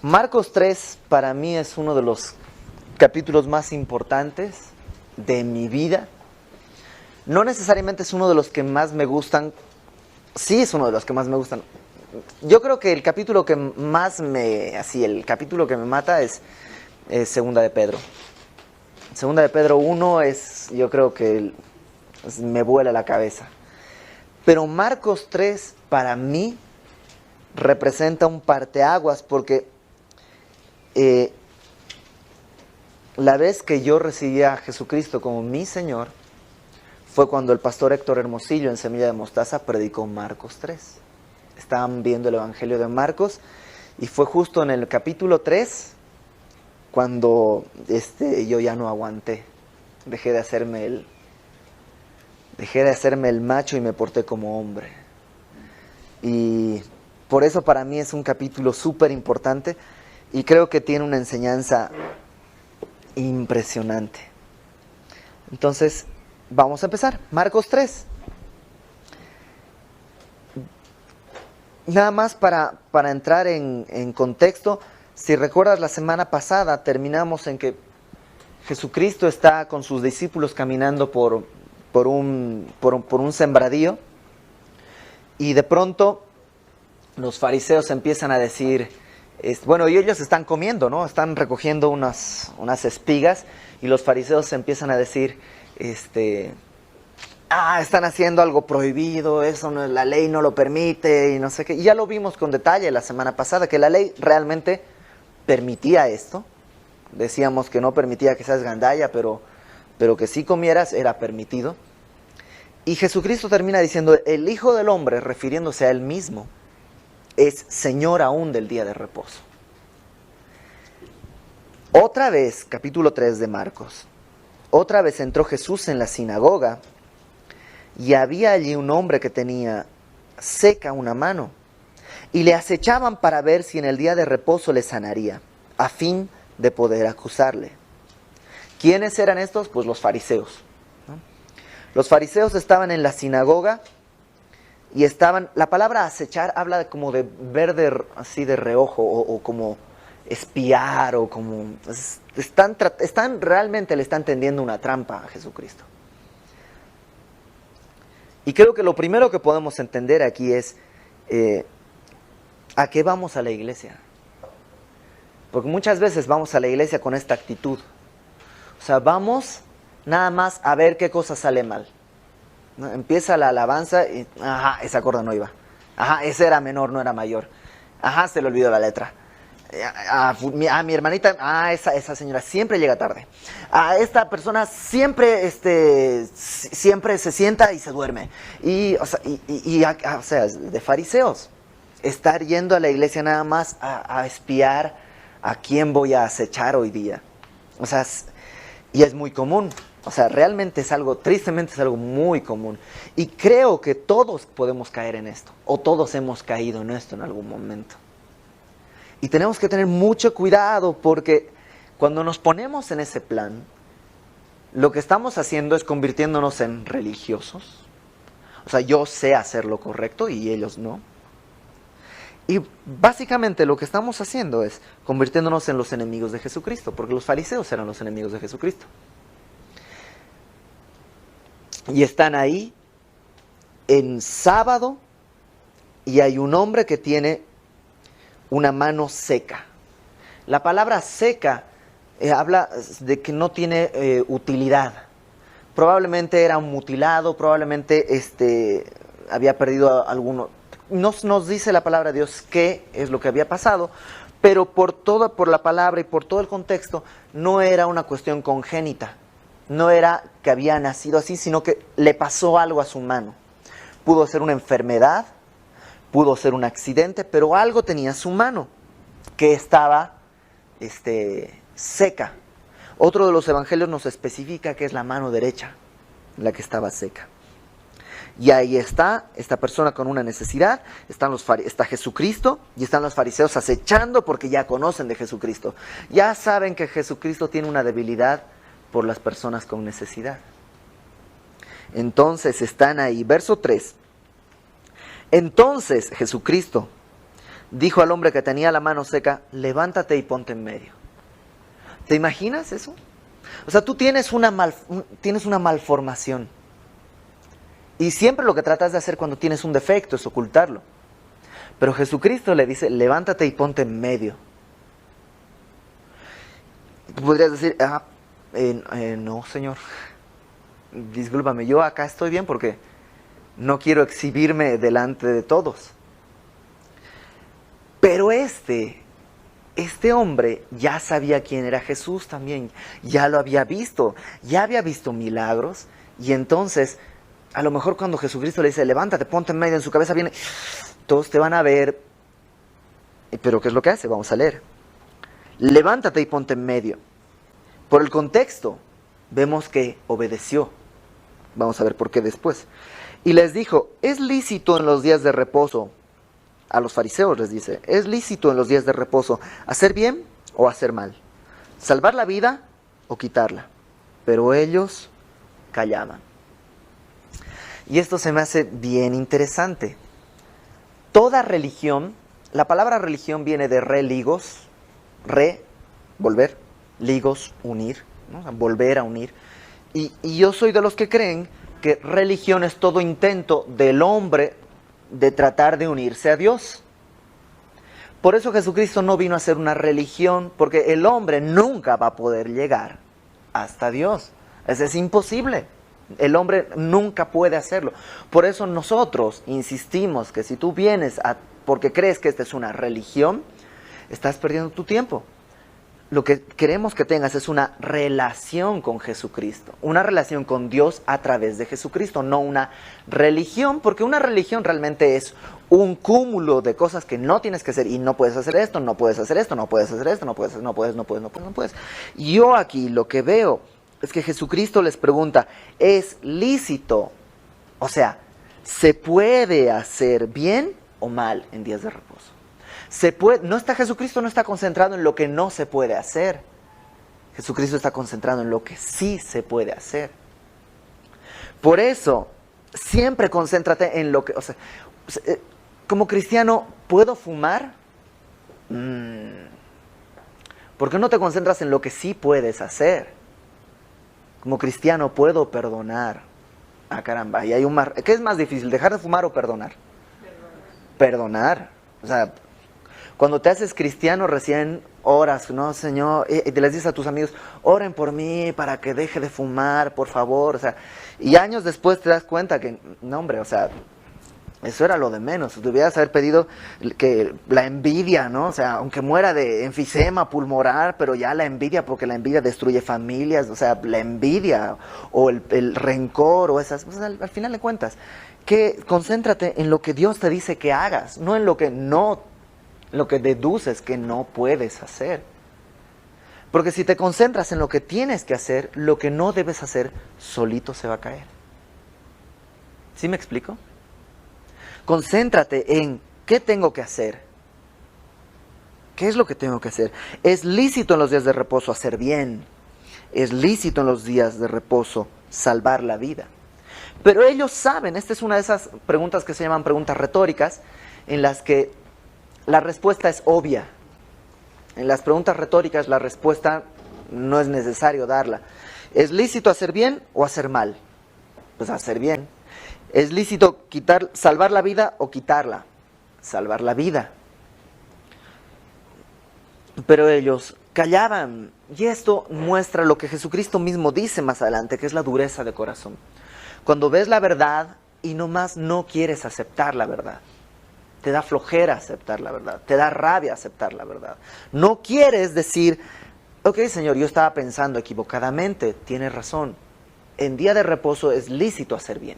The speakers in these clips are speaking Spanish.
Marcos 3 para mí es uno de los capítulos más importantes de mi vida. No necesariamente es uno de los que más me gustan. Sí es uno de los que más me gustan. Yo creo que el capítulo que más el capítulo que me mata es Segunda de Pedro. Segunda de Pedro 1 yo creo que me vuela la cabeza. Pero Marcos 3 para mí representa un parteaguas porque la vez que yo recibí a Jesucristo como mi Señor fue cuando el pastor Héctor Hermosillo en Semilla de Mostaza predicó Marcos 3. Estaban viendo el Evangelio de Marcos y fue justo en el capítulo 3 cuando yo ya no aguanté. Dejé de hacerme el macho y me porté como hombre. Y por eso para mí es un capítulo súper importante y creo que tiene una enseñanza impresionante. Entonces, vamos a empezar. Marcos 3. Nada más para entrar en contexto, si recuerdas la semana pasada terminamos en que Jesucristo está con sus discípulos caminando por un sembradío y de pronto los fariseos empiezan a decir, y ellos están comiendo, ¿no? Están recogiendo unas espigas y los fariseos empiezan a decir, están haciendo algo prohibido, eso no, la ley no lo permite y no sé qué. Y ya lo vimos con detalle la semana pasada, que la ley realmente permitía esto. Decíamos que no permitía que seas gandalla, pero que si comieras era permitido. Y Jesucristo termina diciendo, el Hijo del Hombre, refiriéndose a Él mismo, es Señor aún del día de reposo. Otra vez, capítulo 3 de Marcos, otra vez entró Jesús en la sinagoga y había allí un hombre que tenía seca una mano y le acechaban para ver si en el día de reposo le sanaría, a fin de poder acusarle. ¿Quiénes eran estos? Pues los fariseos, ¿no? Los fariseos estaban en la sinagoga y la palabra acechar habla como de ver así de reojo o como espiar o como... realmente le están tendiendo una trampa a Jesucristo. Y creo que lo primero que podemos entender aquí es ¿a qué vamos a la iglesia? Porque muchas veces vamos a la iglesia con esta actitud. O sea, vamos nada más a ver qué cosa sale mal, ¿no? Empieza la alabanza y, ese acorde no iba. Ese era menor, no era mayor. Se le olvidó la letra. Mi hermanita, esa señora siempre llega tarde. Esta persona siempre se sienta y se duerme. O sea, de fariseos. Estar yendo a la iglesia nada más a espiar a quién voy a acechar hoy día. O sea, y es muy común. O sea, realmente tristemente es algo muy común. Y creo que todos podemos caer en esto. O todos hemos caído en esto en algún momento. Y tenemos que tener mucho cuidado porque cuando nos ponemos en ese plan, lo que estamos haciendo es convirtiéndonos en religiosos. O sea, yo sé hacer lo correcto y ellos no. Y básicamente lo que estamos haciendo es convirtiéndonos en los enemigos de Jesucristo, porque los fariseos eran los enemigos de Jesucristo. Y están ahí en sábado y hay un hombre que tiene una mano seca. La palabra seca habla de que no tiene utilidad. Probablemente era un mutilado, probablemente había perdido alguno. No nos dice la palabra de Dios qué es lo que había pasado, pero por la palabra y por todo el contexto, no era una cuestión congénita. No era que había nacido así, sino que le pasó algo a su mano. Pudo ser una enfermedad, pudo ser un accidente, pero algo tenía su mano que estaba seca. Otro de los evangelios nos especifica que es la mano derecha la que estaba seca. Y ahí está esta persona con una necesidad, está Jesucristo y están los fariseos acechando porque ya conocen de Jesucristo. Ya saben que Jesucristo tiene una debilidad por las personas con necesidad. Entonces están ahí, verso 3. Entonces Jesucristo, dijo al hombre que tenía la mano seca, levántate y ponte en medio. ¿Te imaginas eso? O sea, tú tienes una malformación. Y siempre lo que tratas de hacer cuando tienes un defecto es ocultarlo. Pero Jesucristo le dice, levántate y ponte en medio. Podrías decir, no, Señor, discúlpame, yo acá estoy bien porque no quiero exhibirme delante de todos. Pero este hombre ya sabía quién era Jesús también, ya lo había visto milagros, y entonces, a lo mejor cuando Jesucristo le dice, levántate, ponte en medio, en su cabeza viene, todos te van a ver, pero ¿qué es lo que hace? Vamos a leer. Levántate y ponte en medio. Por el contexto, vemos que obedeció. Vamos a ver por qué después. Y les dijo, es lícito en los días de reposo, a los fariseos les dice, es lícito en los días de reposo hacer bien o hacer mal, salvar la vida o quitarla. Pero ellos callaban. Y esto se me hace bien interesante. Toda religión, la palabra religión viene de religos, volver, ligos, unir, ¿no? O sea, volver a unir. Y yo soy de los que creen que religión es todo intento del hombre de tratar de unirse a Dios. Por eso Jesucristo no vino a ser una religión, porque el hombre nunca va a poder llegar hasta Dios. Es imposible. El hombre nunca puede hacerlo. Por eso nosotros insistimos que si tú vienes porque crees que esta es una religión, estás perdiendo tu tiempo. Lo que queremos que tengas es una relación con Jesucristo, una relación con Dios a través de Jesucristo, no una religión, porque una religión realmente es un cúmulo de cosas que no tienes que hacer, y no puedes hacer esto, no puedes hacer esto, no puedes hacer esto, no puedes. Yo aquí lo que veo es que Jesucristo les pregunta, ¿es lícito? O sea, ¿se puede hacer bien o mal en días de reposo? Jesucristo no está concentrado en lo que no se puede hacer. Jesucristo está concentrado en lo que sí se puede hacer. Por eso, siempre concéntrate en lo que... como cristiano, ¿puedo fumar? ¿Por qué no te concentras en lo que sí puedes hacer? Como cristiano, ¿puedo perdonar? Caramba, y hay ¿qué es más difícil, dejar de fumar o perdonar? Perdonar. O sea, cuando te haces cristiano recién oras, ¿no, Señor? Y te les dices a tus amigos, oren por mí para que deje de fumar, por favor. O sea, y años después te das cuenta que, no, hombre, o sea, eso era lo de menos. Debías haber pedido que la envidia, ¿no? O sea, aunque muera de enfisema pulmonar, pero ya la envidia, porque la envidia destruye familias. O sea, la envidia o el rencor o esas cosas, al final de cuentas, que concéntrate en lo que Dios te dice que hagas, no en lo que deduces que no puedes hacer. Porque si te concentras en lo que tienes que hacer, lo que no debes hacer solito se va a caer. ¿Sí me explico? Concéntrate en qué tengo que hacer. ¿Qué es lo que tengo que hacer? Es lícito en los días de reposo hacer bien. Es lícito en los días de reposo salvar la vida. Pero ellos saben, esta es una de esas preguntas que se llaman preguntas retóricas, en las que la respuesta es obvia. En las preguntas retóricas la respuesta no es necesario darla. ¿Es lícito hacer bien o hacer mal? Pues hacer bien. ¿Es lícito salvar la vida o quitarla? Salvar la vida. Pero ellos callaban. Y esto muestra lo que Jesucristo mismo dice más adelante, que es la dureza de corazón. Cuando ves la verdad y nomás no quieres aceptar la verdad. Te da flojera aceptar la verdad, te da rabia aceptar la verdad. No quieres decir, ok, Señor, yo estaba pensando equivocadamente, tienes razón. En día de reposo es lícito hacer bien.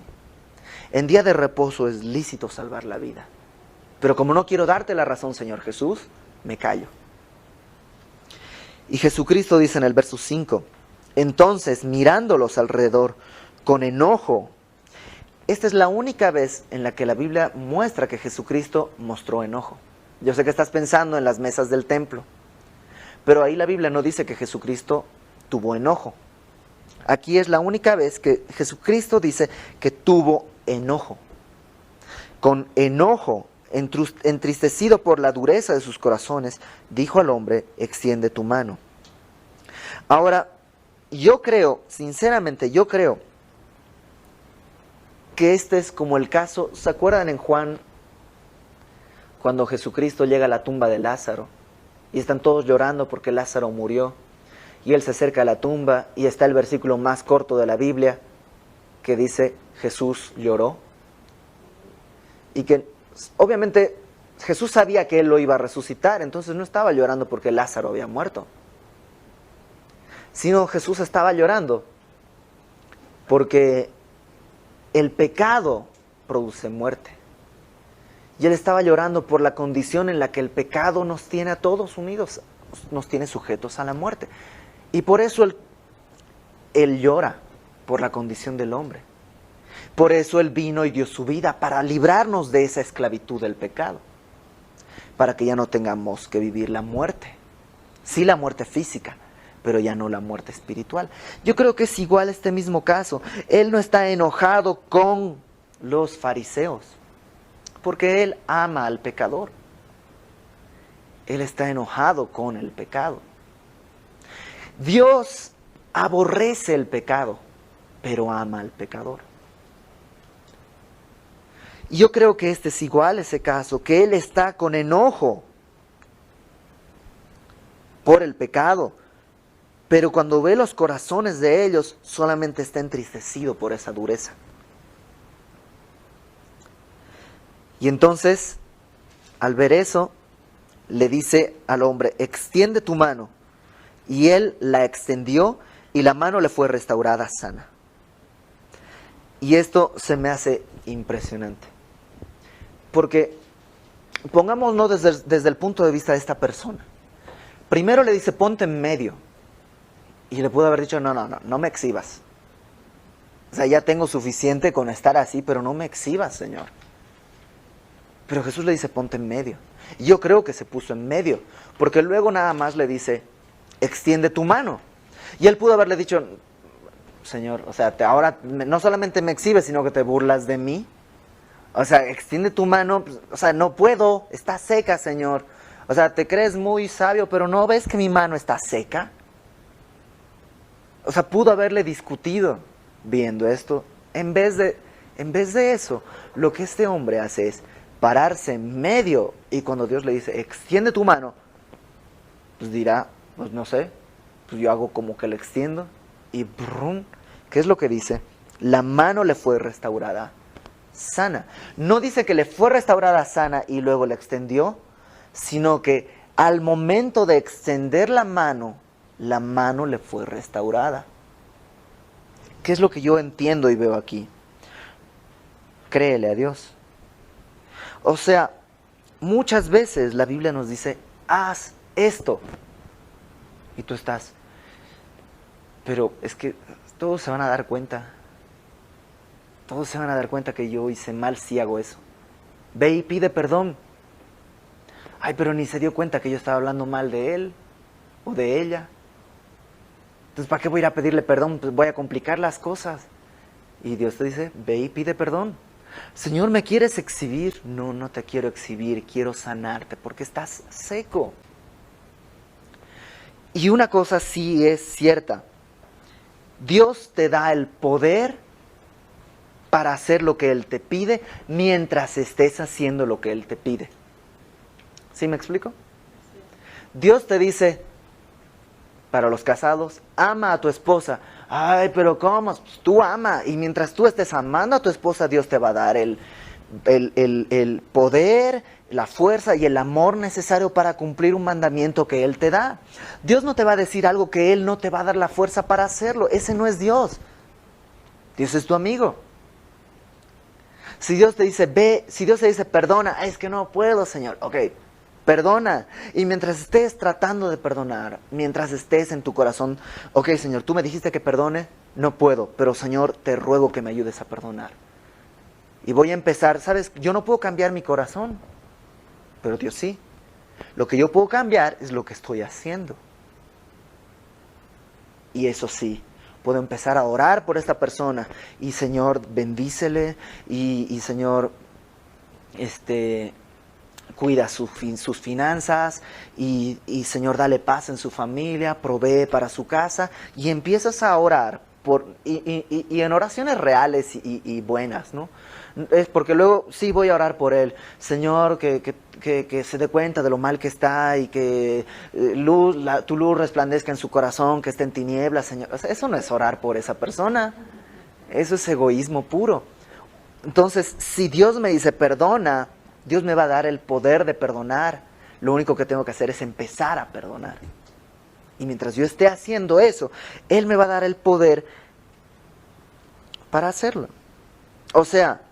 En día de reposo es lícito salvar la vida. Pero como no quiero darte la razón, Señor Jesús, me callo. Y Jesucristo dice en el verso 5, entonces mirándolos alrededor con enojo. Esta es la única vez en la que la Biblia muestra que Jesucristo mostró enojo. Yo sé que estás pensando en las mesas del templo, pero ahí la Biblia no dice que Jesucristo tuvo enojo. Aquí es la única vez que Jesucristo dice que tuvo enojo. Con enojo entristecido por la dureza de sus corazones, dijo al hombre, extiende tu mano. Ahora, yo creo, sinceramente, yo creo que este es como el caso, ¿se acuerdan en Juan cuando Jesucristo llega a la tumba de Lázaro y están todos llorando porque Lázaro murió y él se acerca a la tumba y está el versículo más corto de la Biblia que dice Jesús lloró? Y que obviamente Jesús sabía que él lo iba a resucitar, entonces no estaba llorando porque Lázaro había muerto, sino Jesús estaba llorando porque el pecado produce muerte. Y él estaba llorando por la condición en la que el pecado nos tiene a todos unidos, nos tiene sujetos a la muerte. Y por eso él llora por la condición del hombre. Por eso él vino y dio su vida para librarnos de esa esclavitud del pecado. Para que ya no tengamos que vivir la muerte. Sí, la muerte física, pero ya no la muerte espiritual. Yo creo que es igual este mismo caso. Él no está enojado con los fariseos, porque él ama al pecador. Él está enojado con el pecado. Dios aborrece el pecado, pero ama al pecador. Y yo creo que este es igual ese caso, que él está con enojo por el pecado, pero cuando ve los corazones de ellos, solamente está entristecido por esa dureza. Y entonces, al ver eso, le dice al hombre, extiende tu mano. Y él la extendió y la mano le fue restaurada sana. Y esto se me hace impresionante. Porque, pongámonos desde el punto de vista de esta persona. Primero le dice, ponte en medio. Y le pudo haber dicho, no me exhibas. O sea, ya tengo suficiente con estar así, pero no me exhibas, Señor. Pero Jesús le dice, ponte en medio. Y yo creo que se puso en medio, porque luego nada más le dice, extiende tu mano. Y él pudo haberle dicho, Señor, o sea, ahora no solamente me exhibes, sino que te burlas de mí. O sea, extiende tu mano, o sea, no puedo, está seca, Señor. O sea, te crees muy sabio, pero ¿no ves que mi mano está seca? O sea, pudo haberle discutido viendo esto. En vez de eso, lo que este hombre hace es pararse en medio, y cuando Dios le dice, extiende tu mano, pues dirá, pues no sé, pues yo hago como que le extiendo, y brum, ¿qué es lo que dice? La mano le fue restaurada sana. No dice que le fue restaurada sana y luego le extendió, sino que al momento de extender la mano le fue restaurada. ¿Qué es lo que yo entiendo y veo aquí? Créele a Dios. O sea, muchas veces la Biblia nos dice, haz esto. Y tú estás, pero es que todos se van a dar cuenta. Todos se van a dar cuenta que yo hice mal si hago eso. Ve y pide perdón. Ay, pero ni se dio cuenta que yo estaba hablando mal de él o de ella. Entonces, ¿para qué voy a ir a pedirle perdón? Pues voy a complicar las cosas. Y Dios te dice, ve y pide perdón. Señor, ¿me quieres exhibir? No, no te quiero exhibir, quiero sanarte porque estás seco. Y una cosa sí es cierta. Dios te da el poder para hacer lo que Él te pide mientras estés haciendo lo que Él te pide. ¿Sí me explico? Dios te dice, para los casados, ama a tu esposa. Ay, pero ¿cómo? Pues tú ama. Y mientras tú estés amando a tu esposa, Dios te va a dar el poder, la fuerza y el amor necesario para cumplir un mandamiento que Él te da. Dios no te va a decir algo que Él no te va a dar la fuerza para hacerlo. Ese no es Dios. Dios es tu amigo. Si Dios te dice, ve, si Dios te dice, perdona, es que no puedo, Señor. Ok, perdona. Y mientras estés tratando de perdonar, mientras estés en tu corazón, ok, Señor, tú me dijiste que perdone, no puedo, pero Señor, te ruego que me ayudes a perdonar. Y voy a empezar, ¿sabes? Yo no puedo cambiar mi corazón, pero Dios sí. Lo que yo puedo cambiar es lo que estoy haciendo. Y eso sí, puedo empezar a orar por esta persona. Y Señor, bendícele. Y Señor, cuida sus finanzas y Señor, dale paz en su familia, provee para su casa y empiezas a orar y en oraciones reales y buenas, ¿no? Es porque luego sí voy a orar por él, Señor, que se dé cuenta de lo mal que está y que tu luz resplandezca en su corazón, que esté en tinieblas, Señor. O sea, eso no es orar por esa persona, eso es egoísmo puro. Entonces, si Dios me dice perdona, Dios me va a dar el poder de perdonar. Lo único que tengo que hacer es empezar a perdonar. Y mientras yo esté haciendo eso, Él me va a dar el poder para hacerlo. O sea,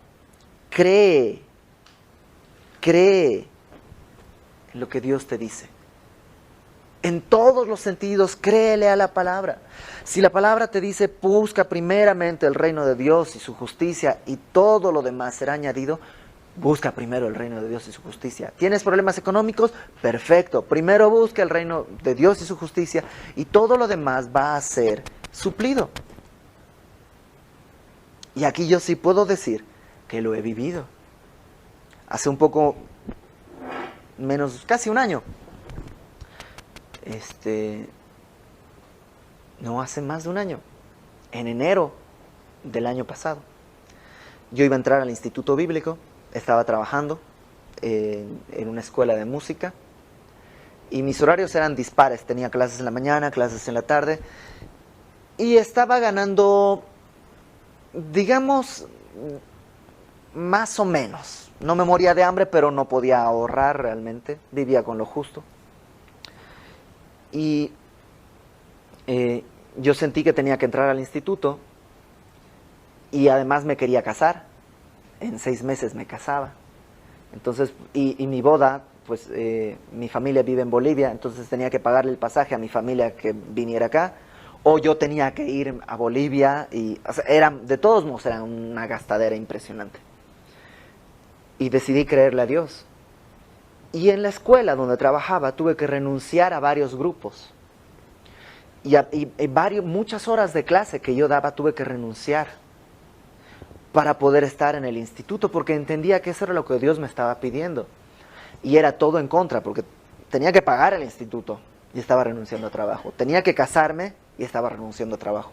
cree en lo que Dios te dice. En todos los sentidos, créele a la palabra. Si la palabra te dice, busca primeramente el reino de Dios y su justicia y todo lo demás será añadido, busca primero el reino de Dios y su justicia. ¿Tienes problemas económicos? Perfecto. Primero busca el reino de Dios y su justicia y todo lo demás va a ser suplido. Y aquí yo sí puedo decir que lo he vivido. Hace un poco menos, casi un año. No, hace más de un año. En enero del año pasado. Yo iba a entrar al Instituto Bíblico. Estaba trabajando en una escuela de música y mis horarios eran dispares, tenía clases en la mañana, clases en la tarde y estaba ganando, digamos, más o menos. No me moría de hambre, pero no podía ahorrar realmente, vivía con lo justo. Y yo sentí que tenía que entrar al instituto y además me quería casar. En 6 meses me casaba. Entonces, y mi boda, pues mi familia vive en Bolivia, entonces tenía que pagarle el pasaje a mi familia que viniera acá, o yo tenía que ir a Bolivia, y o sea, de todos modos era una gastadera impresionante. Y decidí creerle a Dios. Y en la escuela donde trabajaba tuve que renunciar a varios grupos. Y muchas horas de clase que yo daba tuve que renunciar para poder estar en el instituto, porque entendía que eso era lo que Dios me estaba pidiendo. Y era todo en contra, porque tenía que pagar el instituto y estaba renunciando a trabajo. Tenía que casarme y estaba renunciando a trabajo.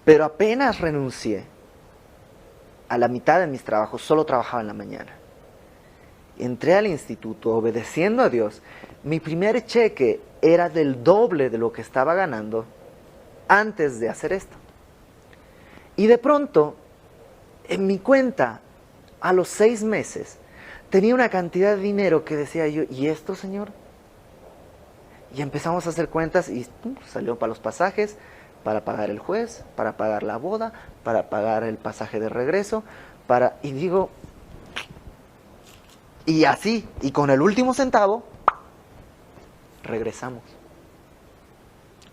Pero apenas renuncié, a la mitad de mis trabajos, solo trabajaba en la mañana. Entré al instituto obedeciendo a Dios. Mi primer cheque era del doble de lo que estaba ganando antes de hacer esto. Y de pronto, en mi cuenta, a los 6 meses, tenía una cantidad de dinero que decía yo, ¿y esto, Señor? Y empezamos a hacer cuentas y salió para los pasajes, para pagar el juez, para pagar la boda, para pagar el pasaje de regreso, y digo, y así, y con el último centavo, regresamos.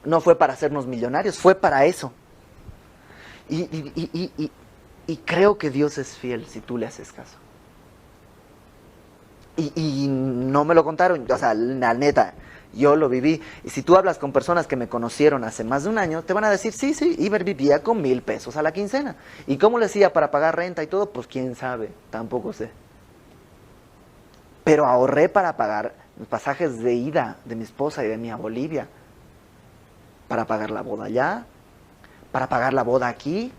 No fue para hacernos millonarios, fue para eso. Y creo que Dios es fiel si tú le haces caso. Y no me lo contaron, o sea, la neta, yo lo viví. Y si tú hablas con personas que me conocieron hace más de un año, te van a decir, sí, Iber vivía con 1,000 pesos a la quincena. ¿Y cómo le hacía para pagar renta y todo? Pues quién sabe, tampoco sé. Pero ahorré para pagar los pasajes de ida de mi esposa y de mí a Bolivia, para pagar la boda allá, para pagar la boda aquí,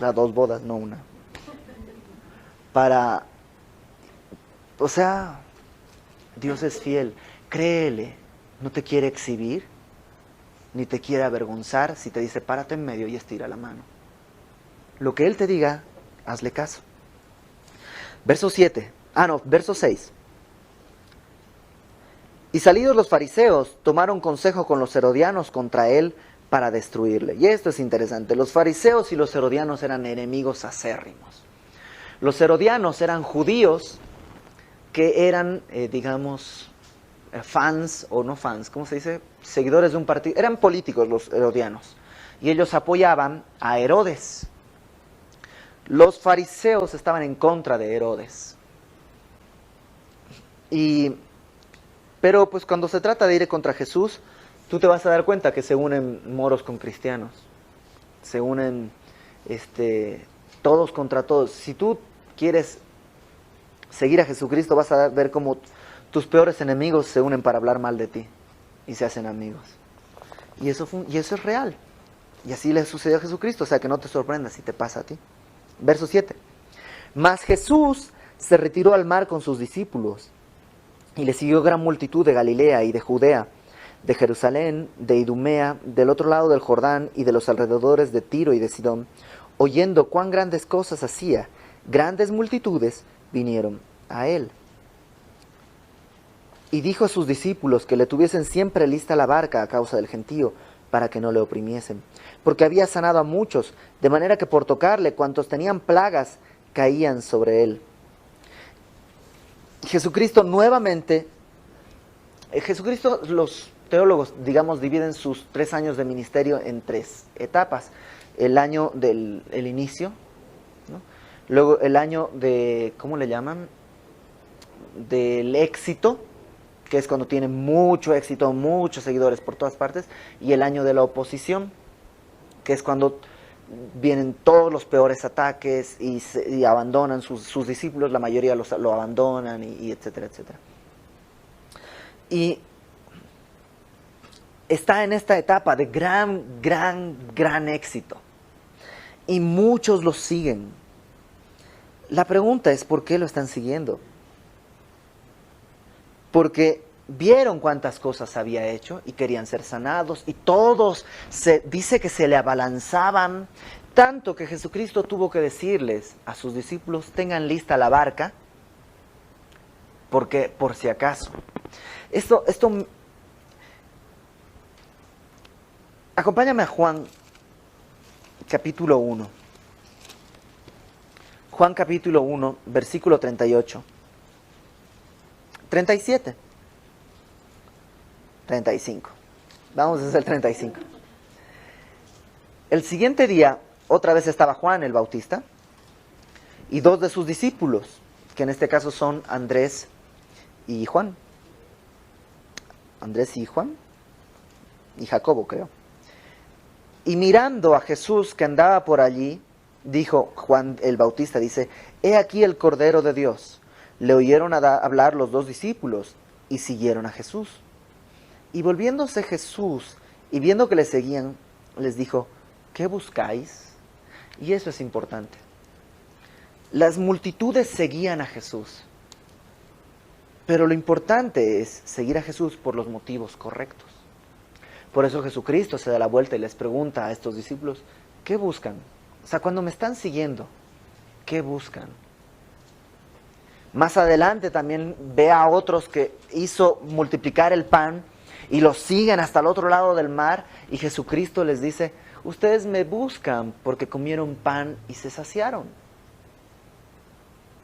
las 2 bodas, no una. O sea, Dios es fiel, créele, no te quiere exhibir, ni te quiere avergonzar si te dice párate en medio y estira la mano. Lo que Él te diga, hazle caso. Verso 6. Y salidos los fariseos, tomaron consejo con los herodianos contra él para destruirle. Y esto es interesante, los fariseos y los herodianos eran enemigos acérrimos. Los herodianos eran judíos que eran, fans, o no fans, ¿cómo se dice? Seguidores de un partido. Eran políticos los herodianos. Y ellos apoyaban a Herodes. Los fariseos estaban en contra de Herodes. Pero pues cuando se trata de ir contra Jesús, tú te vas a dar cuenta que se unen moros con cristianos. Se unen todos contra todos. Si tú quieres seguir a Jesucristo, vas a ver cómo tus peores enemigos se unen para hablar mal de ti y se hacen amigos. Y eso es real. Y así le sucedió a Jesucristo, o sea que no te sorprendas si te pasa a ti. Verso 7. Mas Jesús se retiró al mar con sus discípulos, y le siguió gran multitud de Galilea y de Judea, de Jerusalén, de Idumea, del otro lado del Jordán y de los alrededores de Tiro y de Sidón. Oyendo cuán grandes cosas hacía, grandes multitudes vinieron a él. Y dijo a sus discípulos que le tuviesen siempre lista la barca a causa del gentío, para que no le oprimiesen, porque había sanado a muchos, de manera que por tocarle cuantos tenían plagas caían sobre él. Jesucristo nuevamente, los teólogos, digamos, dividen sus 3 años de ministerio en 3 etapas. El año del inicio, ¿no? Luego el año de, ¿cómo le llaman? Del éxito, que es cuando tiene mucho éxito, muchos seguidores por todas partes, y el año de la oposición, que es cuando vienen todos los peores ataques y abandonan sus discípulos, la mayoría lo abandonan, y etcétera, etcétera. Y está en esta etapa de gran éxito. Y muchos lo siguen. La pregunta es, ¿por qué lo están siguiendo? Porque vieron cuántas cosas había hecho y querían ser sanados, y todos dice que se le abalanzaban, tanto que Jesucristo tuvo que decirles a sus discípulos: tengan lista la barca, porque por si acaso. Esto acompáñame a Juan capítulo 1. Juan capítulo 1, versículo 38. 37. 35. Vamos desde el 35. El siguiente día, otra vez estaba Juan el Bautista y 2 de sus discípulos, que en este caso son Andrés y Juan. Andrés y Juan y Jacobo, creo. Y mirando a Jesús que andaba por allí, dijo Juan el Bautista, dice: he aquí el Cordero de Dios. Le oyeron hablar los 2 discípulos y siguieron a Jesús. Y volviéndose Jesús y viendo que le seguían, les dijo: ¿qué buscáis? Y eso es importante. Las multitudes seguían a Jesús, pero lo importante es seguir a Jesús por los motivos correctos. Por eso Jesucristo se da la vuelta y les pregunta a estos discípulos: ¿qué buscan? O sea, cuando me están siguiendo, ¿qué buscan? Más adelante también ve a otros que hizo multiplicar el pan y los siguen hasta el otro lado del mar, y Jesucristo les dice: ustedes me buscan porque comieron pan y se saciaron.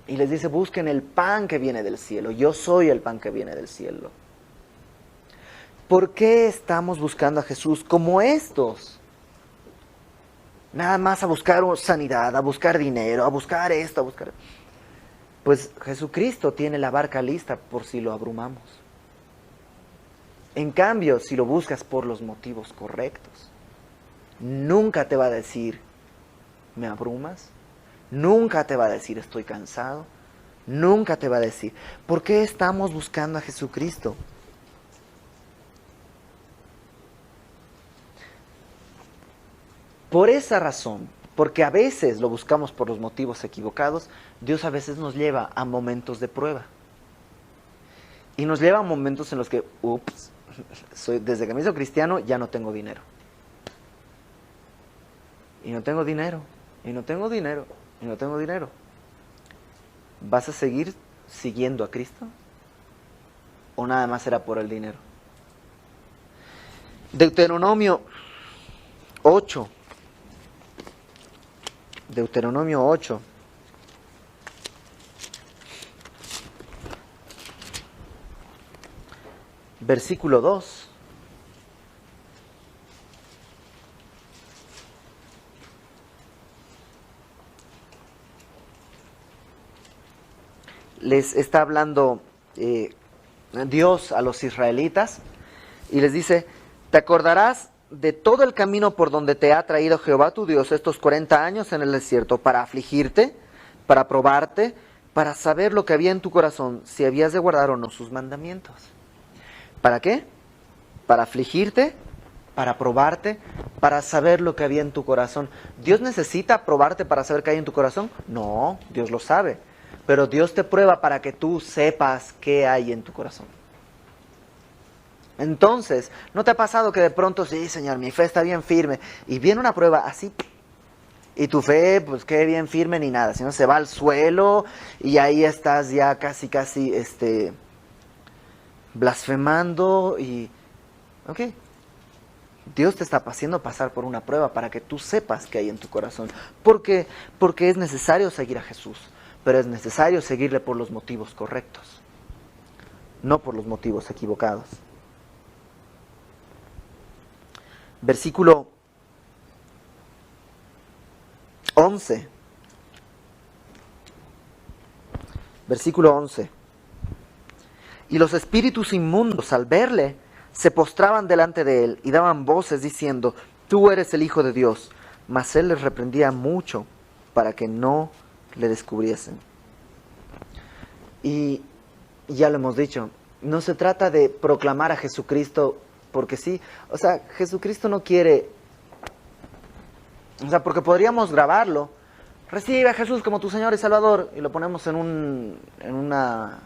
Y les dice: busquen el pan que viene del cielo, yo soy el pan que viene del cielo. ¿Por qué estamos buscando a Jesús como estos? Nada más a buscar sanidad, a buscar dinero, a buscar esto, a buscar... Pues Jesucristo tiene la barca lista por si lo abrumamos. En cambio, si lo buscas por los motivos correctos, nunca te va a decir: ¿me abrumas? Nunca te va a decir: estoy cansado. Nunca te va a decir. ¿Por qué estamos buscando a Jesucristo? Por esa razón, porque a veces lo buscamos por los motivos equivocados, Dios a veces nos lleva a momentos de prueba. Y nos lleva a momentos en los que, desde que me hizo cristiano ya no tengo dinero. Y no tengo dinero, y no tengo dinero, y no tengo dinero. ¿Vas a seguir siguiendo a Cristo? ¿O nada más será por el dinero? Deuteronomio 8. Deuteronomio 8. Versículo 2. Les está hablando Dios a los israelitas y les dice: te acordarás de todo el camino por donde te ha traído Jehová tu Dios estos 40 años en el desierto, para afligirte, para probarte, para saber lo que había en tu corazón, si habías de guardar o no sus mandamientos. ¿Para qué? Para afligirte, para probarte, para saber lo que había en tu corazón. ¿Dios necesita probarte para saber qué hay en tu corazón? No, Dios lo sabe. Pero Dios te prueba para que tú sepas qué hay en tu corazón. Entonces, ¿no te ha pasado que de pronto, sí, Señor, mi fe está bien firme, y viene una prueba así, y tu fe, pues, qué bien firme ni nada, sino se va al suelo, y ahí estás ya casi, blasfemando, y, ok, Dios te está haciendo pasar por una prueba para que tú sepas qué hay en tu corazón. Porque es necesario seguir a Jesús, pero es necesario seguirle por los motivos correctos, no por los motivos equivocados. Versículo 11. Versículo 11. Y los espíritus inmundos, al verle, se postraban delante de él y daban voces diciendo: tú eres el Hijo de Dios. Mas él les reprendía mucho para que no le descubriesen. Y ya lo hemos dicho, no se trata de proclamar a Jesucristo porque sí. O sea, Jesucristo no quiere... O sea, porque podríamos grabarlo. Recibe a Jesús como tu Señor y Salvador. Y lo ponemos en una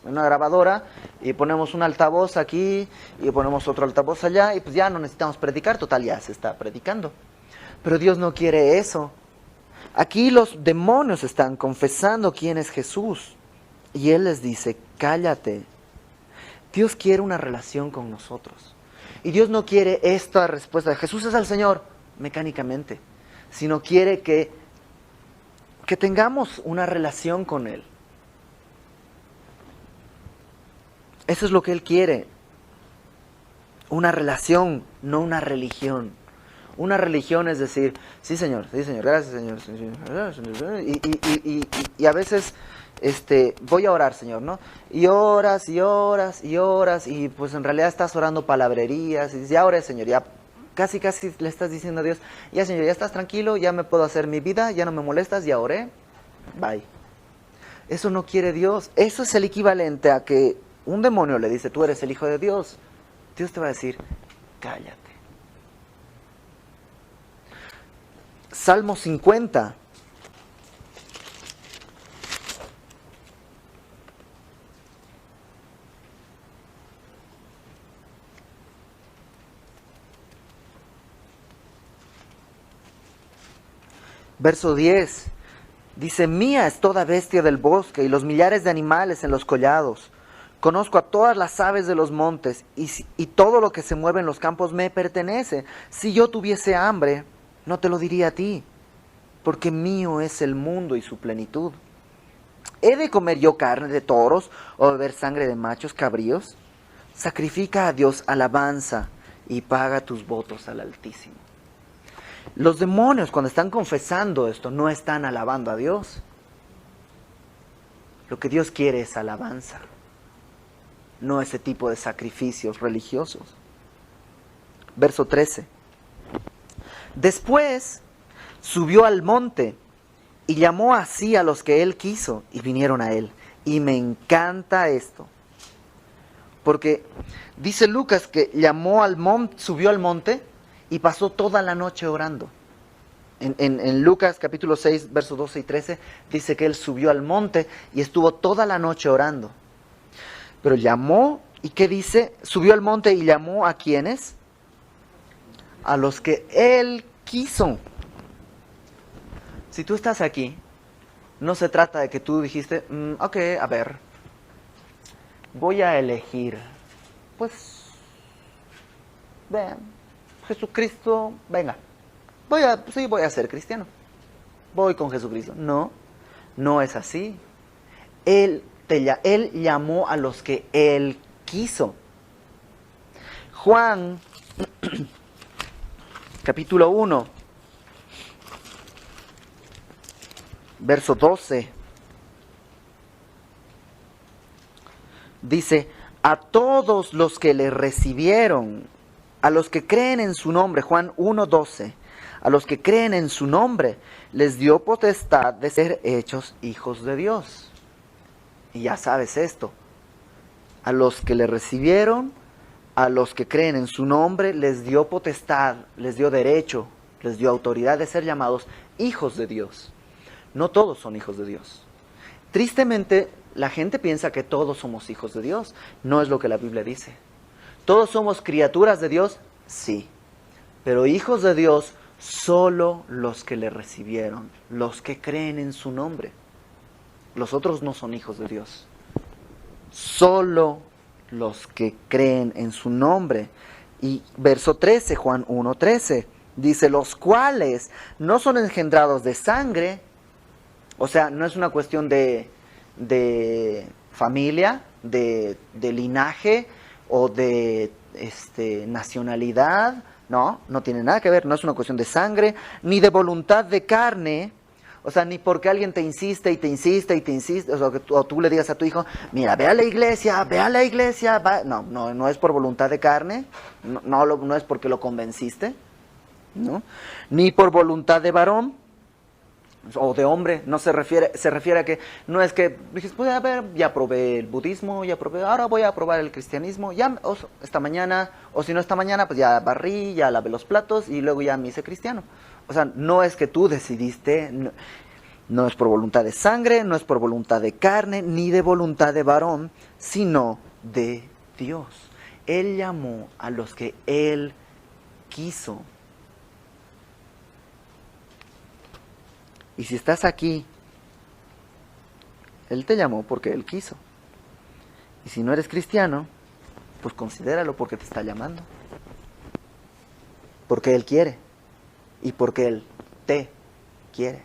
grabadora. Y ponemos un altavoz aquí. Y ponemos otro altavoz allá. Y pues ya no necesitamos predicar. Total, ya se está predicando. Pero Dios no quiere eso. Aquí los demonios están confesando quién es Jesús. Y Él les dice: cállate. Dios quiere una relación con nosotros. Y Dios no quiere esta respuesta de Jesús es el Señor mecánicamente, sino quiere que tengamos una relación con Él. Eso es lo que Él quiere. Una relación, no una religión. Una religión es decir, sí Señor, gracias Señor. Y a veces voy a orar, Señor, ¿no? Y oras, y pues en realidad estás orando palabrerías, y ya oré, Señor, ya casi le estás diciendo a Dios: ya Señor, ya estás tranquilo, ya me puedo hacer mi vida, ya no me molestas, ya oré, bye. Eso no quiere Dios. Eso es el equivalente a que un demonio le dice: tú eres el Hijo de Dios. Dios te va a decir: cállate. Salmo 50. Verso 10. Dice: mía es toda bestia del bosque y los millares de animales en los collados. Conozco a todas las aves de los montes y todo lo que se mueve en los campos me pertenece. Si yo tuviese hambre, no te lo diría a ti, porque mío es el mundo y su plenitud. ¿He de comer yo carne de toros o beber sangre de machos cabríos? Sacrifica a Dios alabanza y paga tus votos al Altísimo. Los demonios, cuando están confesando esto, no están alabando a Dios. Lo que Dios quiere es alabanza, no ese tipo de sacrificios religiosos. Verso 13. Después subió al monte y llamó así a los que él quiso y vinieron a él. Y me encanta esto, porque dice Lucas que llamó al monte, subió al monte y pasó toda la noche orando. En Lucas capítulo 6, versos 12 y 13, dice que él subió al monte y estuvo toda la noche orando. Pero llamó, ¿y qué dice? Subió al monte y llamó ¿a quiénes? A los que él quiso. Si tú estás aquí, no se trata de que tú dijiste: ok, a ver, voy a elegir, pues, vean, Jesucristo, venga, voy a ser cristiano, voy con Jesucristo. No, no es así. Él llamó a los que él quiso. Juan, capítulo 1, verso 12. Dice: a todos los que le recibieron, a los que creen en su nombre, Juan 1:12, a los que creen en su nombre, les dio potestad de ser hechos hijos de Dios. Y ya sabes esto, a los que le recibieron, a los que creen en su nombre, les dio potestad, les dio derecho, les dio autoridad de ser llamados hijos de Dios. No todos son hijos de Dios. Tristemente, la gente piensa que todos somos hijos de Dios. No es lo que la Biblia dice. ¿Todos somos criaturas de Dios? Sí. Pero hijos de Dios, solo los que le recibieron, los que creen en su nombre. Los otros no son hijos de Dios. Solo los que creen en su nombre. Y verso 13, Juan 1:13, dice, los cuales no son engendrados de sangre, o sea, no es una cuestión de familia, de linaje o de nacionalidad, no tiene nada que ver, no es una cuestión de sangre, ni de voluntad de carne, o sea, ni porque alguien te insiste y te insiste y te insiste, o tú le digas a tu hijo, mira, ve a la iglesia, va. No es por voluntad de carne, no es porque lo convenciste, ¿no? Ni por voluntad de varón, o de hombre, no se refiere a que, no es que dices, pues a ver, ya probé el budismo, ahora voy a probar el cristianismo, esta mañana, o si no esta mañana, pues ya barrí, ya lavé los platos y luego ya me hice cristiano. O sea, no es que tú decidiste, no es por voluntad de sangre, no es por voluntad de carne, ni de voluntad de varón, sino de Dios. Él llamó a los que Él quiso. Y si estás aquí, Él te llamó porque Él quiso. Y si no eres cristiano, pues considéralo porque te está llamando. Porque Él quiere. Y porque Él te quiere.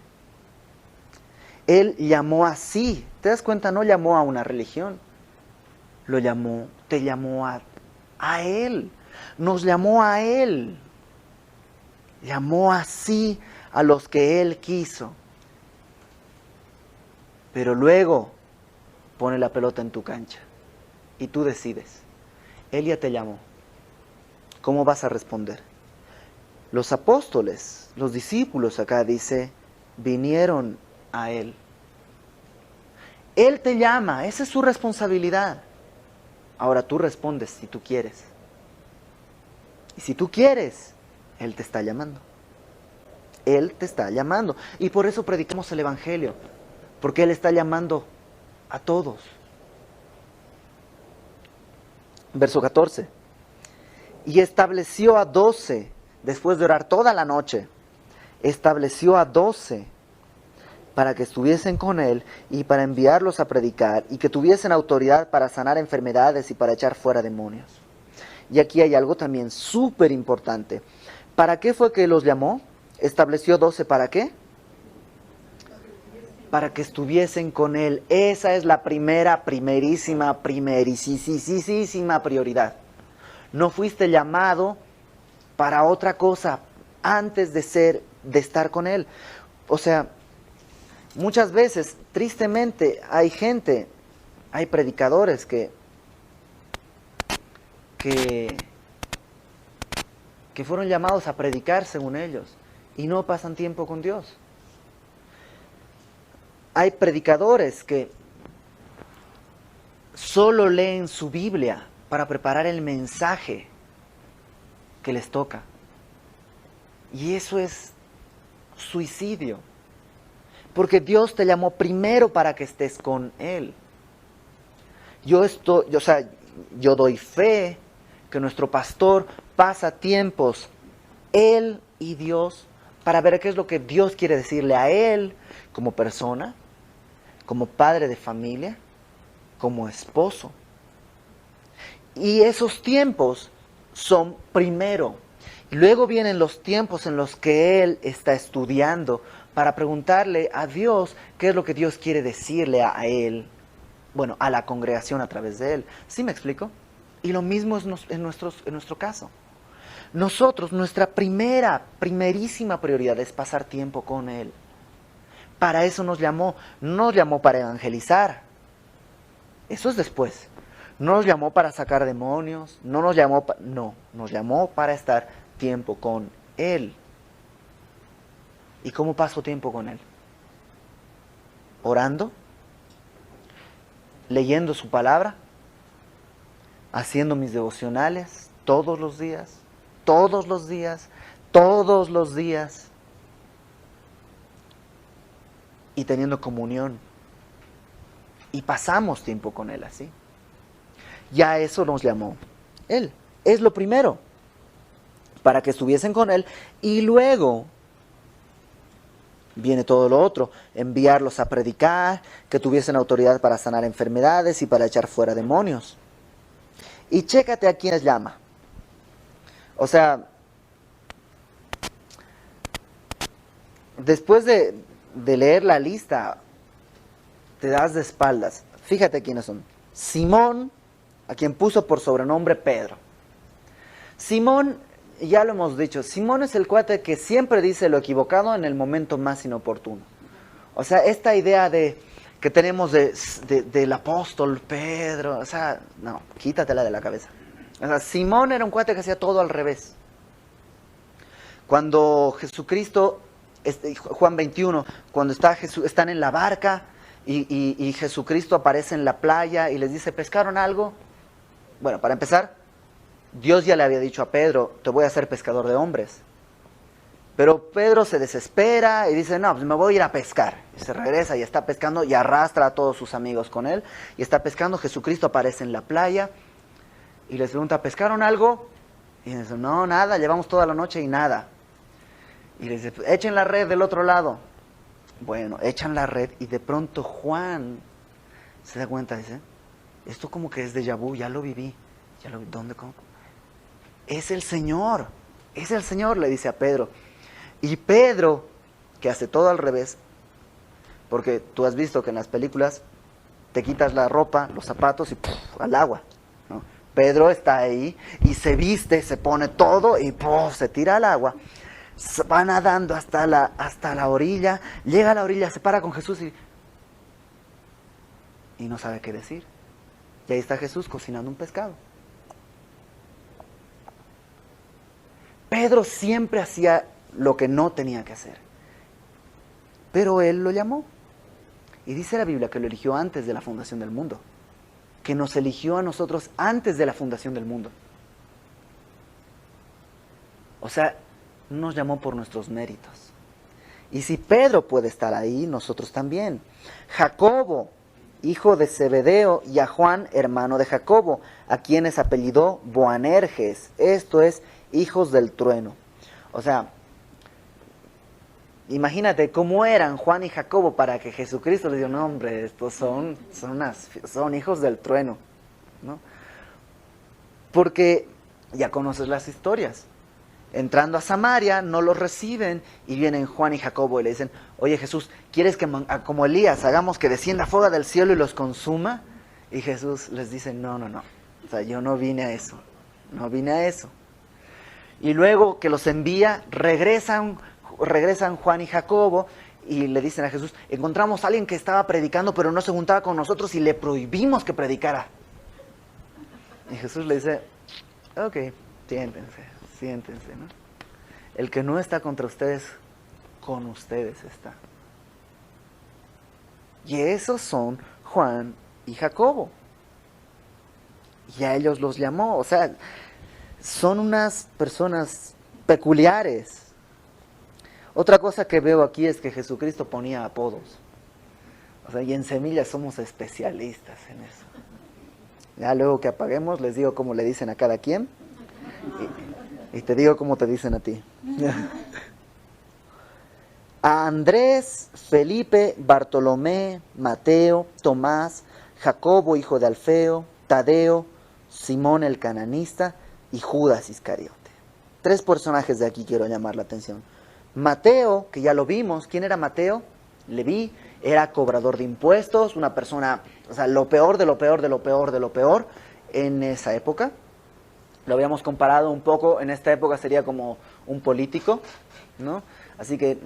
Él llamó así. ¿Te das cuenta? No llamó a una religión. Te llamó a Él. Nos llamó a Él. Llamó así a los que Él quiso. Pero luego pone la pelota en tu cancha y tú decides. Él ya te llamó. ¿Cómo vas a responder? Los apóstoles, los discípulos acá dice, vinieron a Él. Él te llama, esa es su responsabilidad. Ahora tú respondes si tú quieres. Y si tú quieres, Él te está llamando. Él te está llamando. Y por eso predicamos el Evangelio. Porque Él está llamando a todos. Verso 14. Y estableció a 12, después de orar toda la noche, estableció a 12 para que estuviesen con Él y para enviarlos a predicar y que tuviesen autoridad para sanar enfermedades y para echar fuera demonios. Y aquí hay algo también súper importante. ¿Para qué fue que los llamó? Estableció 12, ¿para qué? Para que estuviesen con Él. Esa es la primerísima prioridad. No fuiste llamado para otra cosa antes de estar con Él. O sea, muchas veces, tristemente, hay predicadores que fueron llamados a predicar según ellos y no pasan tiempo con Dios. Hay predicadores que solo leen su Biblia para preparar el mensaje que les toca. Y eso es suicidio. Porque Dios te llamó primero para que estés con Él. Yo doy fe que nuestro pastor pasa tiempos, él y Dios, para ver qué es lo que Dios quiere decirle a él como persona, como padre de familia, como esposo. Y esos tiempos son primero. Y luego vienen los tiempos en los que él está estudiando para preguntarle a Dios qué es lo que Dios quiere decirle a él, bueno, a la congregación a través de él. ¿Sí me explico? Y lo mismo es en nuestro caso. Nosotros, nuestra primerísima prioridad es pasar tiempo con Él. Para eso nos llamó. No nos llamó para evangelizar. Eso es después. No nos llamó para sacar demonios. No, nos llamó para estar tiempo con Él. ¿Y cómo paso tiempo con Él? Orando, leyendo su palabra, haciendo mis devocionales todos los días, todos los días, todos los días, y teniendo comunión. Y pasamos tiempo con Él así. Ya eso nos llamó Él. Es lo primero, para que estuviesen con Él, y luego viene todo lo otro, enviarlos a predicar, que tuviesen autoridad para sanar enfermedades y para echar fuera demonios. Y chécate a quiénes llama. O sea, después de leer la lista, te das de espaldas. Fíjate quiénes son. Simón, a quien puso por sobrenombre Pedro. Simón, ya lo hemos dicho, Simón es el cuate que siempre dice lo equivocado en el momento más inoportuno. O sea, esta idea que tenemos del apóstol Pedro, o sea, no, quítatela de la cabeza. O sea, Simón era un cuate que hacía todo al revés. Cuando Jesucristo, Juan 21, cuando están en la barca y Jesucristo aparece en la playa y les dice, ¿pescaron algo? Bueno, para empezar, Dios ya le había dicho a Pedro, te voy a hacer pescador de hombres. Pero Pedro se desespera y dice, no, pues me voy a ir a pescar. Y se regresa y está pescando y arrastra a todos sus amigos con él. Y está pescando, Jesucristo aparece en la playa y les pregunta, ¿pescaron algo? Y dicen, no, nada, llevamos toda la noche y nada. Y les dice, echen la red del otro lado. Bueno, echan la red y de pronto Juan se da cuenta, dice, esto como que es déjà vu, ya lo viví. ¿Dónde? ¿Cómo? Es el Señor, le dice a Pedro. Y Pedro, que hace todo al revés, porque tú has visto que en las películas te quitas la ropa, los zapatos y ¡puf!, al agua, ¿no? Pedro está ahí y se viste, se pone todo y ¡puf!, se tira al agua. Va nadando hasta la orilla, llega a la orilla, se para con Jesús y no sabe qué decir. Y ahí está Jesús cocinando un pescado. Pedro siempre hacía lo que no tenía que hacer. Pero Él lo llamó. Y dice la Biblia que lo eligió antes de la fundación del mundo. Que nos eligió a nosotros antes de la fundación del mundo. O sea, no nos llamó por nuestros méritos. Y si Pedro puede estar ahí, nosotros también. Jacobo, hijo de Zebedeo, y a Juan, hermano de Jacobo, a quienes apellidó Boanerges. Esto es, hijos del trueno. O sea, imagínate cómo eran Juan y Jacobo para que Jesucristo les diga, no hombre, estos son hijos del trueno, ¿no? Porque ya conoces las historias. Entrando a Samaria, no los reciben y vienen Juan y Jacobo y le dicen, oye Jesús, ¿quieres que como Elías hagamos que descienda fuego del cielo y los consuma? Y Jesús les dice, no. O sea, yo no vine a eso. Y luego que los envía, regresan Juan y Jacobo y le dicen a Jesús, encontramos a alguien que estaba predicando pero no se juntaba con nosotros y le prohibimos que predicara. Y Jesús le dice, ok, siéntense, ¿no? El que no está contra ustedes, con ustedes está. Y esos son Juan y Jacobo. Y a ellos los llamó, o sea, son unas personas peculiares. Otra cosa que veo aquí es que Jesucristo ponía apodos. O sea, y en Semillas somos especialistas en eso. Ya luego que apaguemos les digo cómo le dicen a cada quien y te digo cómo te dicen a ti. A Andrés, Felipe, Bartolomé, Mateo, Tomás, Jacobo, hijo de Alfeo, Tadeo, Simón el cananista y Judas Iscariote. 3 personajes de aquí quiero llamar la atención. Mateo, que ya lo vimos. ¿Quién era Mateo? Leví, era cobrador de impuestos, una persona, o sea, lo peor de lo peor en esa época. Lo habíamos comparado un poco, en esta época sería como un político, ¿no? Así que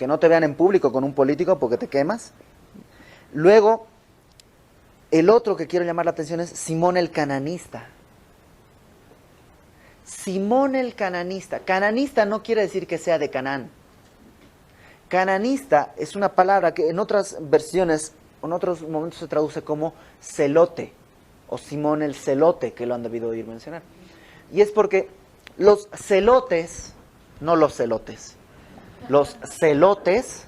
no te vean en público con un político porque te quemas. Luego, el otro que quiero llamar la atención es Simón el cananista. Simón el cananista. Cananista no quiere decir que sea de Canaán. Cananista es una palabra que en otras versiones, en otros momentos se traduce como celote, o Simón el celote, que lo han debido oír mencionar. Y es porque los celotes, no los celotes, los celotes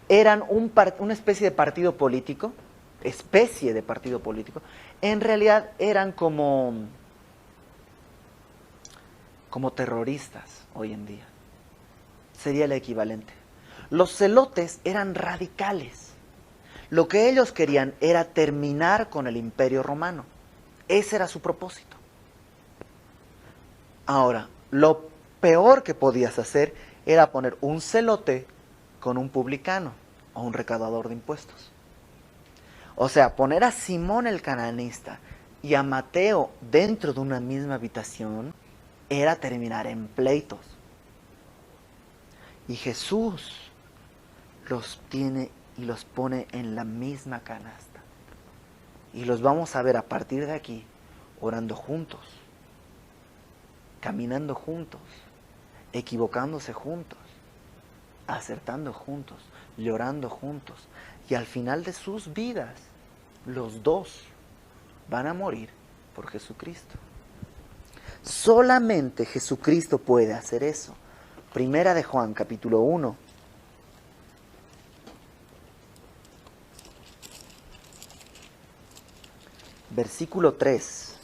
eran una especie de partido político, en realidad eran como terroristas hoy en día. Sería el equivalente. Los celotes eran radicales. Lo que ellos querían era terminar con el Imperio Romano. Ese era su propósito. Ahora, lo peor que podías hacer era poner un celote con un publicano o un recaudador de impuestos. O sea, poner a Simón el cananista y a Mateo dentro de una misma habitación era terminar en pleitos. Y Jesús los tiene y los pone en la misma canasta. Y los vamos a ver a partir de aquí orando juntos, caminando juntos, equivocándose juntos, acertando juntos, llorando juntos. Y al final de sus vidas, los dos van a morir por Jesucristo. Solamente Jesucristo puede hacer eso. Primera de Juan, capítulo 1. Versículo 3.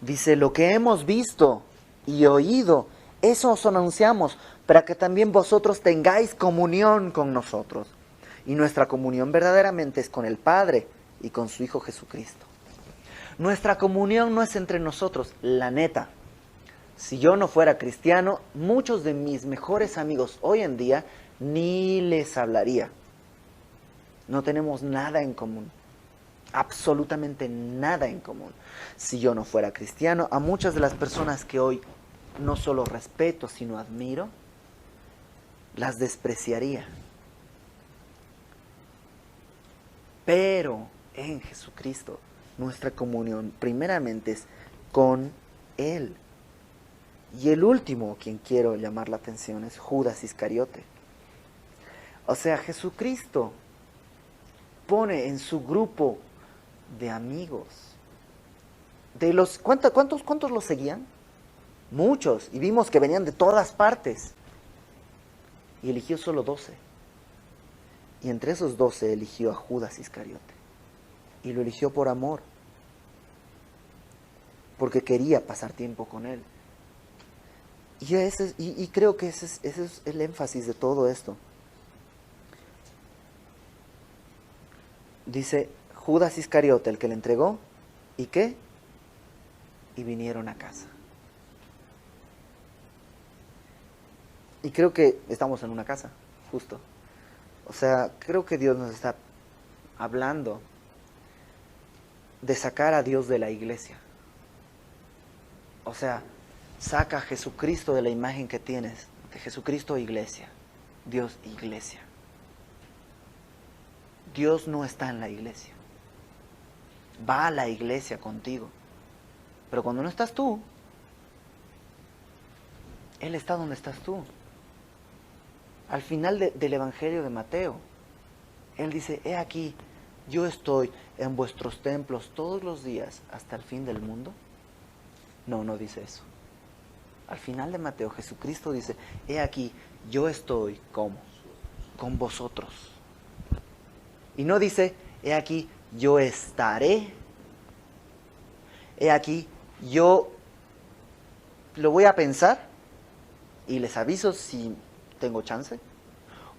Dice, lo que hemos visto y oído, eso os anunciamos, para que también vosotros tengáis comunión con nosotros. Y nuestra comunión verdaderamente es con el Padre y con su Hijo Jesucristo. Nuestra comunión no es entre nosotros, la neta. Si yo no fuera cristiano, muchos de mis mejores amigos hoy en día ni les hablaría. No tenemos nada en común. Absolutamente nada en común. Si yo no fuera cristiano, a muchas de las personas que hoy no solo respeto, sino admiro, las despreciaría. Pero en Jesucristo, nuestra comunión primeramente es con Él. Y el último, quien quiero llamar la atención, es Judas Iscariote. O sea, Jesucristo pone en su grupo de amigos. ¿Cuántos los seguían? Muchos. Y vimos que venían de todas partes. Y eligió solo 12. Y entre esos 12 eligió a Judas Iscariote. Y lo eligió por amor. Porque quería pasar tiempo con él. Y creo que ese es el énfasis de todo esto. Dice, Judas Iscariote, el que le entregó, ¿y qué? Y vinieron a casa. Y creo que estamos en una casa, justo. O sea, creo que Dios nos está hablando de sacar a Dios de la iglesia. O sea, saca a Jesucristo de la imagen que tienes, de Jesucristo iglesia, Dios iglesia. Dios no está en la iglesia. Va a la iglesia contigo. Pero cuando no estás tú, Él está donde estás tú. Al final del Evangelio de Mateo, Él dice, he aquí, yo estoy en vuestros templos todos los días hasta el fin del mundo. No dice eso. Al final de Mateo, Jesucristo dice, he aquí, yo estoy con vosotros. Y no dice, he aquí, yo estaré. He aquí, yo lo voy a pensar y les aviso si tengo chance.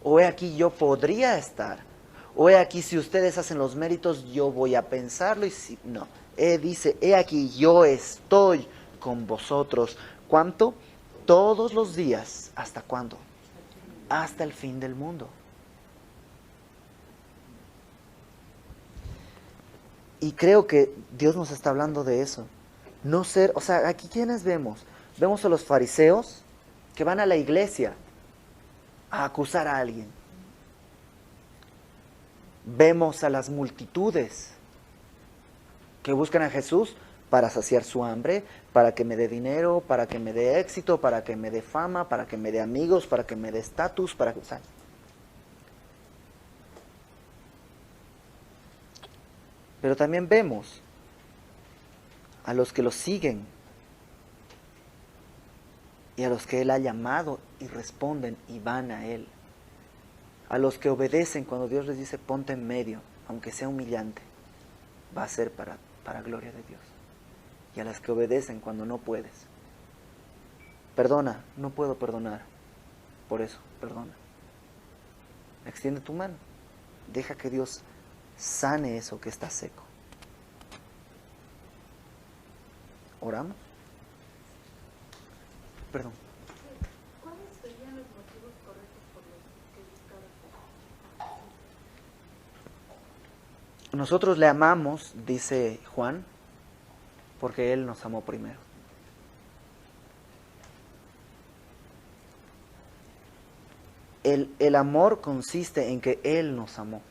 O he aquí, yo podría estar. O he aquí, si ustedes hacen los méritos, yo voy a pensarlo. Y si no, dice, he aquí, yo estoy con vosotros. ¿Cuánto? Todos los días. ¿Hasta cuándo? Hasta el fin del mundo. Y creo que Dios nos está hablando de eso. No ser, o sea, aquí ¿quiénes vemos? Vemos a los fariseos que van a la iglesia a acusar a alguien. Vemos a las multitudes que buscan a Jesús para saciar su hambre, para que me dé dinero, para que me dé éxito, para que me dé fama, para que me dé amigos, para que me dé estatus, para que... Pero también vemos a los que lo siguen y a los que Él ha llamado y responden y van a Él. A los que obedecen cuando Dios les dice ponte en medio, aunque sea humillante, va a ser para gloria de Dios. Y a las que obedecen cuando no puedes. Perdona, no puedo perdonar. Por eso, perdona. Extiende tu mano. Deja que Dios sane eso que está seco. ¿Oramos? Perdón. ¿Cuáles serían los motivos correctos por los que buscar? Nosotros le amamos, dice Juan, porque Él nos amó primero. El amor consiste en que Él nos amó.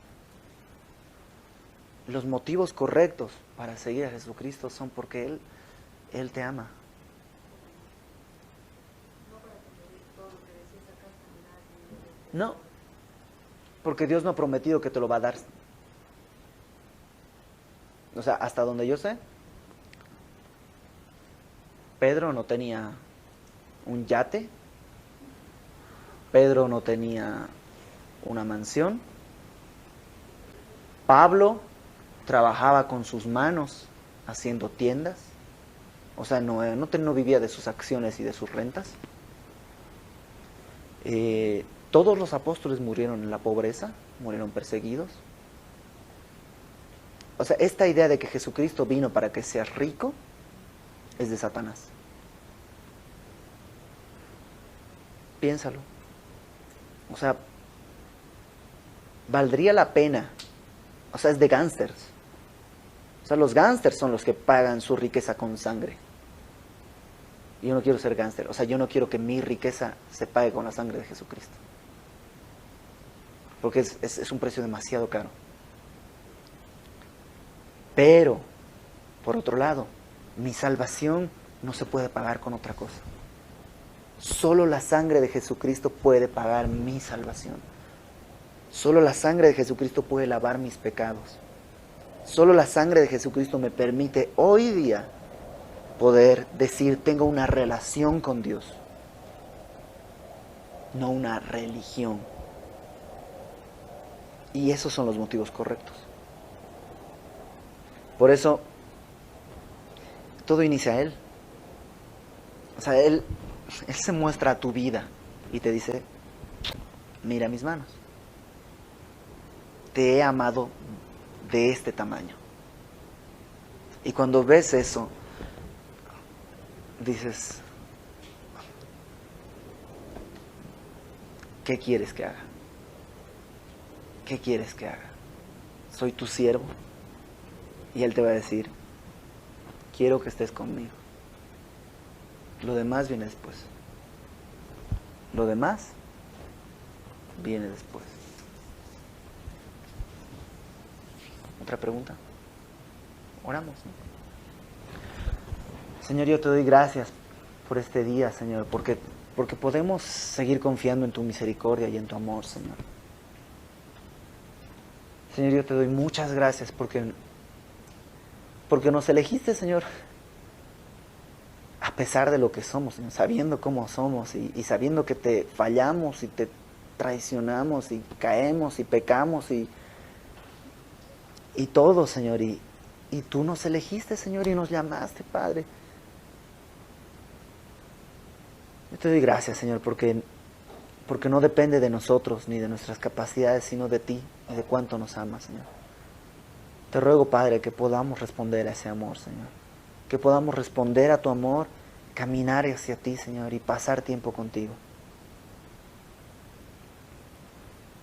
Los motivos correctos para seguir a Jesucristo son porque Él te ama. No, porque Dios no ha prometido que te lo va a dar. O sea, hasta donde yo sé, Pedro no tenía un yate, Pedro no tenía una mansión, Pablo trabajaba con sus manos haciendo tiendas, o sea, no vivía de sus acciones y de sus rentas. Todos los apóstoles murieron en la pobreza, murieron perseguidos. O sea, esta idea de que Jesucristo vino para que seas rico es de Satanás. Piénsalo. O sea, valdría la pena. O sea, es de gángsters. O sea, los gángsters son los que pagan su riqueza con sangre. Yo no quiero ser gángster. O sea, yo no quiero que mi riqueza se pague con la sangre de Jesucristo. Porque es un precio demasiado caro. Pero, por otro lado, mi salvación no se puede pagar con otra cosa. Solo la sangre de Jesucristo puede pagar mi salvación. Solo la sangre de Jesucristo puede lavar mis pecados. Solo la sangre de Jesucristo me permite hoy día poder decir tengo una relación con Dios, no una religión. Y esos son los motivos correctos. Por eso, todo inicia a Él. O sea, Él se muestra a tu vida y te dice, mira mis manos. Te he amado de este tamaño. Y cuando ves eso, dices, ¿qué quieres que haga? ¿Qué quieres que haga? Soy tu siervo. Y Él te va a decir, quiero que estés conmigo. Lo demás viene después. Lo demás viene después. ¿Otra pregunta? Oramos, ¿no? Señor, yo te doy gracias por este día, Señor, porque podemos seguir confiando en tu misericordia y en tu amor, Señor. Señor, yo te doy muchas gracias porque nos elegiste, Señor, a pesar de lo que somos, Señor, sabiendo cómo somos y sabiendo que te fallamos y te traicionamos y caemos y pecamos y todo, Señor, y tú nos elegiste, Señor, y nos llamaste, Padre. Yo te doy gracias, Señor, porque no depende de nosotros ni de nuestras capacidades, sino de ti y de cuánto nos amas, Señor. Te ruego, Padre, que podamos responder a ese amor, Señor. Que podamos responder a tu amor, caminar hacia ti, Señor, y pasar tiempo contigo.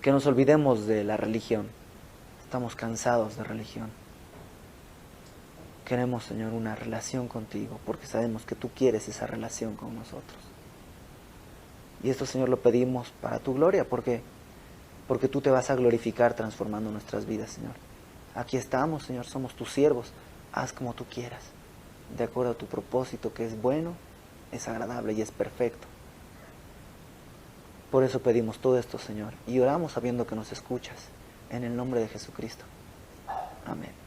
Que nos olvidemos de la religión. Estamos cansados de religión. Queremos, Señor, una relación contigo, porque sabemos que tú quieres esa relación con nosotros. Y esto, Señor, lo pedimos para tu gloria, porque tú te vas a glorificar transformando nuestras vidas, Señor. Aquí estamos, Señor, somos tus siervos. Haz como tú quieras. de acuerdo a tu propósito, que es bueno, es agradable y es perfecto. Por eso pedimos todo esto, Señor, y oramos sabiendo que nos escuchas, en el nombre de Jesucristo. Amén.